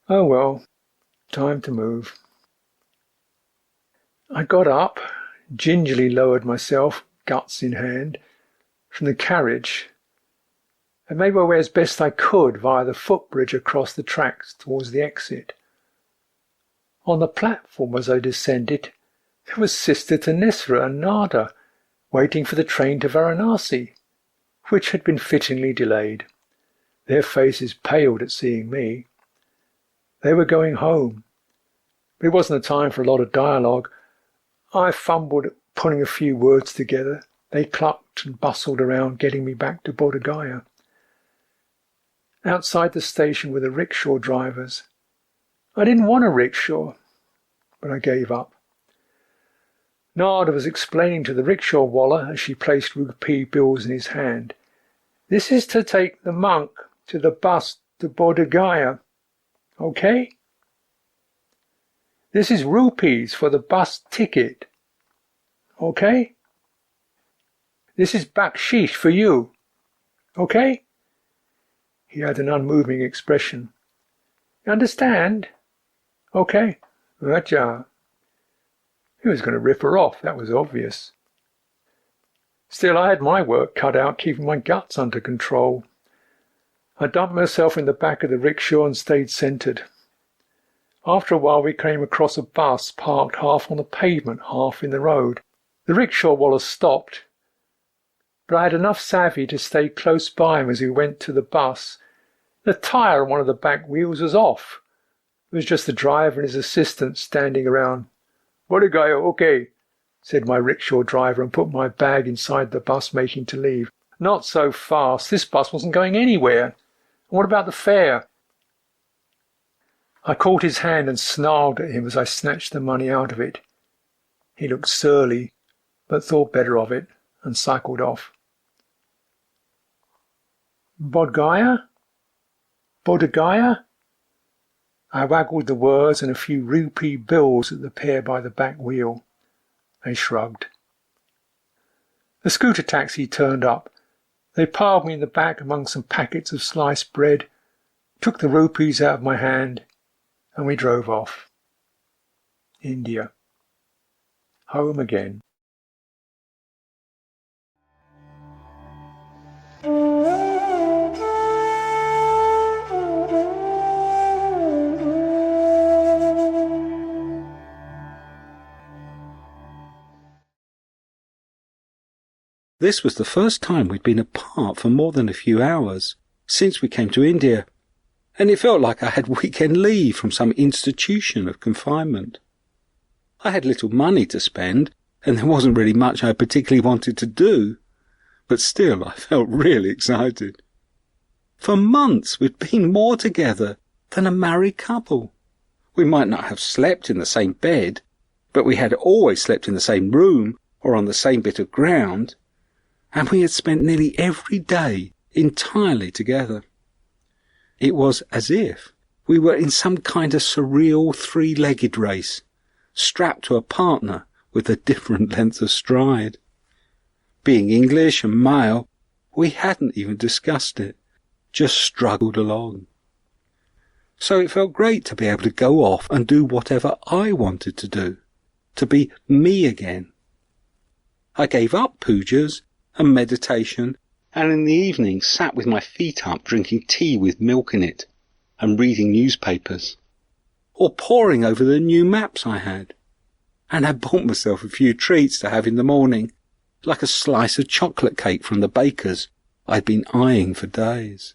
Oh well, time to move. I got up, gingerly lowered myself, guts in hand, from the carriage, and made my way as best I could via the footbridge across the tracks towards the exit. On the platform as I descended, there was Sister Tanisra and Nada, waiting for the train to Varanasi, which had been fittingly delayed. Their faces paled at seeing me. They were going home, but it wasn't a time for a lot of dialogue. I fumbled at putting a few words together. They clucked and bustled around, getting me back to Bodh Gaya. Outside the station were the rickshaw drivers. I didn't want a rickshaw, but I gave up. Nada was explaining to the rickshaw wallah as she placed rupee bills in his hand. This is to take the monk to the bus to Bodh Gaya. Okay? This is rupees for the bus ticket. Okay? This is bakshish for you. Okay? He had an unmoving expression. You understand? Okay. Raja. He was going to rip her off, that was obvious. Still, I had my work cut out keeping my guts under control. I dumped myself in the back of the rickshaw and stayed centred. After a while we came across a bus parked half on the pavement, half in the road. The rickshaw wallah stopped, but I had enough savvy to stay close by him as we went to the bus. The tyre on one of the back wheels was off. It was just the driver and his assistant standing around. "Bodh Gaya, okay," said my rickshaw driver, and put my bag inside the bus, making to leave. Not so fast. This bus wasn't going anywhere. And what about the fare? I caught his hand and snarled at him as I snatched the money out of it. He looked surly, but thought better of it, and cycled off. Bodh Gaya? Bodh Gaya? I waggled the words and a few rupee bills at the pair by the back wheel. They shrugged. The scooter taxi turned up. They piled me in the back among some packets of sliced bread, took the rupees out of my hand, and we drove off. India. Home again. This was the first time we'd been apart for more than a few hours since we came to India, and it felt like I had weekend leave from some institution of confinement. I had little money to spend, and there wasn't really much I particularly wanted to do, but still I felt really excited. For months we'd been more together than a married couple. We might not have slept in the same bed, but we had always slept in the same room or on the same bit of ground, and we had spent nearly every day entirely together. It was as if we were in some kind of surreal three-legged race, strapped to a partner with a different length of stride. Being English and male, we hadn't even discussed it, just struggled along. So it felt great to be able to go off and do whatever I wanted to do, to be me again. I gave up pujas and meditation, and in the evening sat with my feet up drinking tea with milk in it, and reading newspapers, or poring over the new maps I had, and had bought myself a few treats to have in the morning, like a slice of chocolate cake from the baker's I'd been eyeing for days.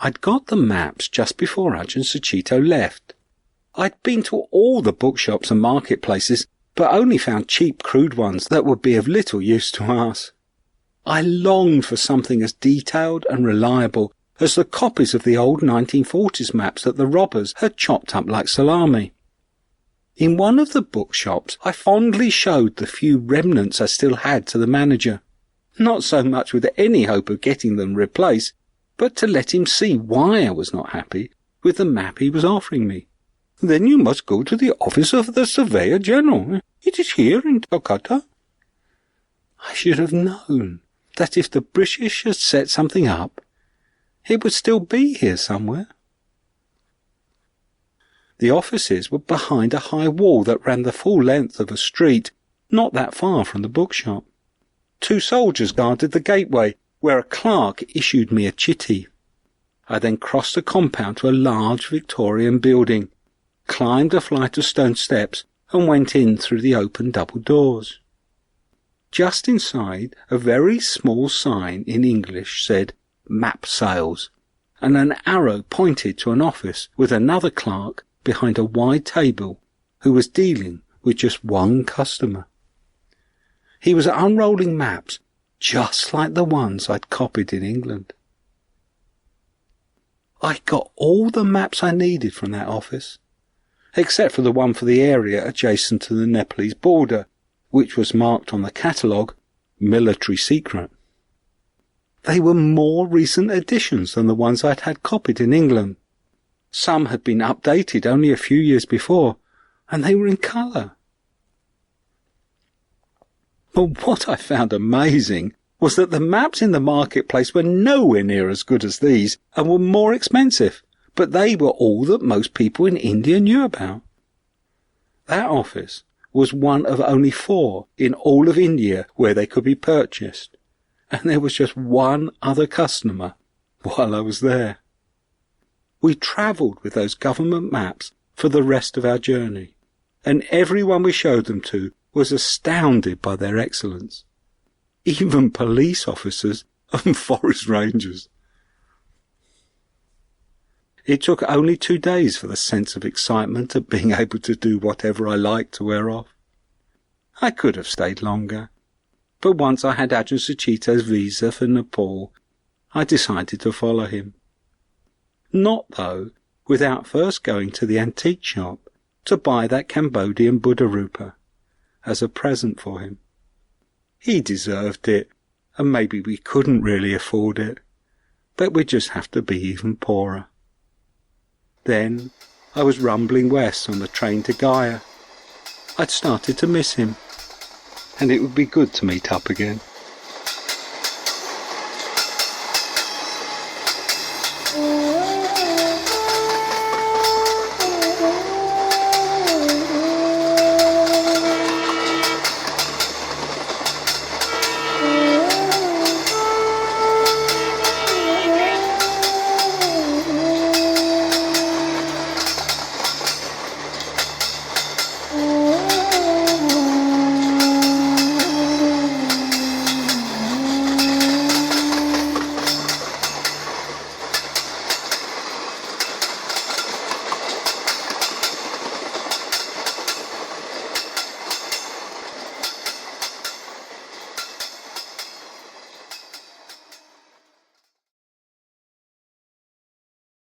I'd got the maps just before Ajahn Sucitto left. I'd been to all the bookshops and marketplaces, but only found cheap, crude ones that would be of little use to us. I longed for something as detailed and reliable as the copies of the old 1940s maps that the robbers had chopped up like salami. In one of the bookshops I fondly showed the few remnants I still had to the manager, not so much with any hope of getting them replaced, but to let him see why I was not happy with the map he was offering me. "Then you must go to the office of the Surveyor General. It is here in Calcutta." I should have known that if the British had set something up, it would still be here somewhere. The offices were behind a high wall that ran the full length of a street, not that far from the bookshop. 2 soldiers guarded the gateway, where a clerk issued me a chitty. I then crossed the compound to a large Victorian building, climbed a flight of stone steps, and went in through the open double doors. Just inside, a very small sign in English said "Map Sales," and an arrow pointed to an office with another clerk behind a wide table who was dealing with just one customer. He was unrolling maps just like the ones I'd copied in England. I got all the maps I needed from that office, except for the one for the area adjacent to the Nepalese border, which was marked on the catalogue "Military Secret." They were more recent additions than the ones I'd had copied in England. Some had been updated only a few years before, and they were in colour. But what I found amazing was that the maps in the marketplace were nowhere near as good as these, and were more expensive, but they were all that most people in India knew about. That office was one of only 4 in all of India where they could be purchased, and there was just one other customer while I was there. We travelled with those government maps for the rest of our journey, and everyone we showed them to was astounded by their excellence. Even police officers and forest rangers. It took only 2 days for the sense of excitement of being able to do whatever I liked to wear off. I could have stayed longer, but once I had Ajahn Sucitto's visa for Nepal, I decided to follow him. Not, though, without first going to the antique shop to buy that Cambodian Buddha Rupa as a present for him. He deserved it, and maybe we couldn't really afford it, but we'd just have to be even poorer. Then I was rumbling west on the train to Gaia. I'd started to miss him, and it would be good to meet up again.